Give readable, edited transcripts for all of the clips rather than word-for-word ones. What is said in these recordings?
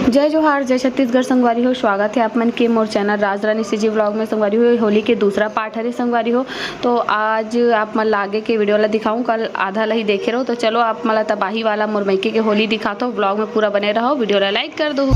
जय जोहार, जय छत्तीसगढ़ संगवारी हो। स्वागत है आप मन के मोर चैनल राज रानी सीजी व्लॉग में। संगवारी हो होली के दूसरा पार्ट हरे संगवारी हो। तो आज आप मन लागे के वीडियो ला दिखाऊं, कल आधा ला ही देखे रहो। तो चलो आप मला तबाही वाला मोर मैके के होली दिखाता हूँ। व्लॉग में पूरा बने रहो, वीडियो ला लाइक कर दो।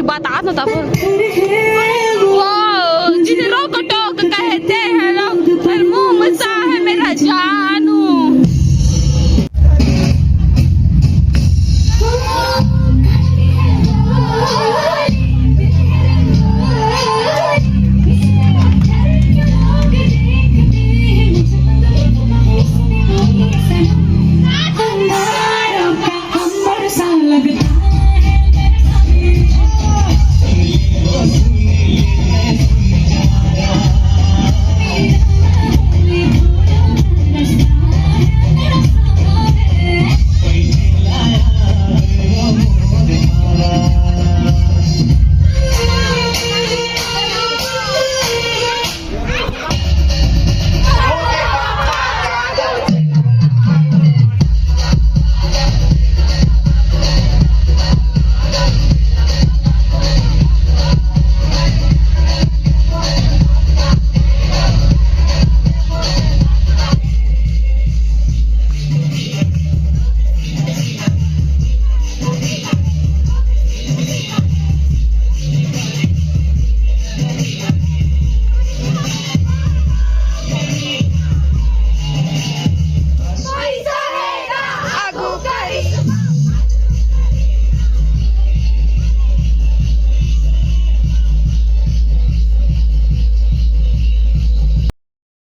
बता दो तब जिसे रोक टोक कहते हैं लोग, फिर मुंह मुसा है मेरा जानू।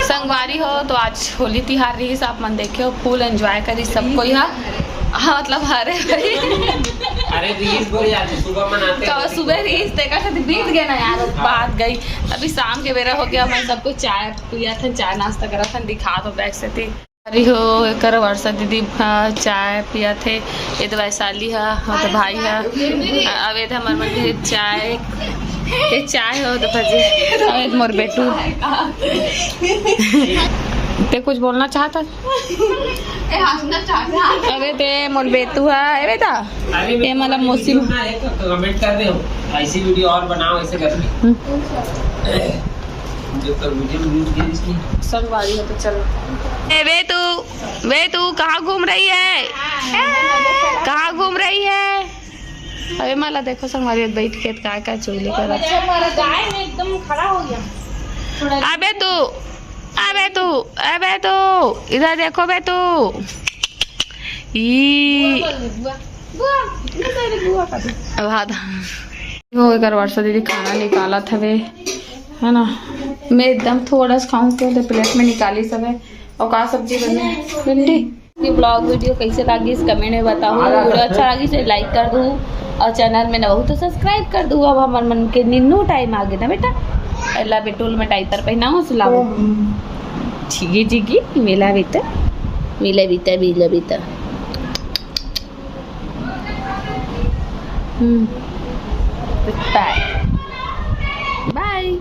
संगवारी हो तो आज होली तिहार रही, आप मन देखे हो फुल एंजॉय करी सबको यहाँ। हाँ मतलब अरे रीस बोल यार, सुबह मनाते तो सुबह रीस देखा था बीत गया ना यार, बात गई। अभी शाम के बेरा हो गया, मैं सबको चाय पिया था, चाय नाश्ता करा था, दिखा दो बैग से थी अरे हो कर वर्षा दीदी चाय पिया थे, ये तो वैशाली है और तो भाई है, अब ये हमारे मन चाय ये चाय हो तो भजे मोर बेटू ते कुछ बोलना चाहता अरे ते मोर बेटू है बेटा, ये मतलब मौसी कमेंट कर दे ऐसी वीडियो और बनाओ, ऐसे कर जो कर वीडियो संगवारी हो तो चलो। वे तू कहाँ घूम रही है, कहाँ घूम रही है? अरे माला देखो संगवारी बैठ के का चुगली कर एकदम खड़ा हो गया। अबे तू इधर देखो बे तू, वर्षा दीदी खाना निकाला था वे है ना, मैं एकदम थोड़ा सा खाऊं तो प्लेट में निकाली सब है। और का सब्जी बनी भिंडी। ये ब्लॉग वीडियो कैसे लगी इस कमेंट में बताओ, वीडियो अच्छा लगी तो लाइक कर दूँ और चैनल में ना हो तो सब्सक्राइब कर दूँ। अब हमारे मन के निन्नू टाइम आ गया ना बेटा, अल्लाह बेटूल में डाइपर पहनाओ सुलाओ छिगी जिगी मेला बीता बाय।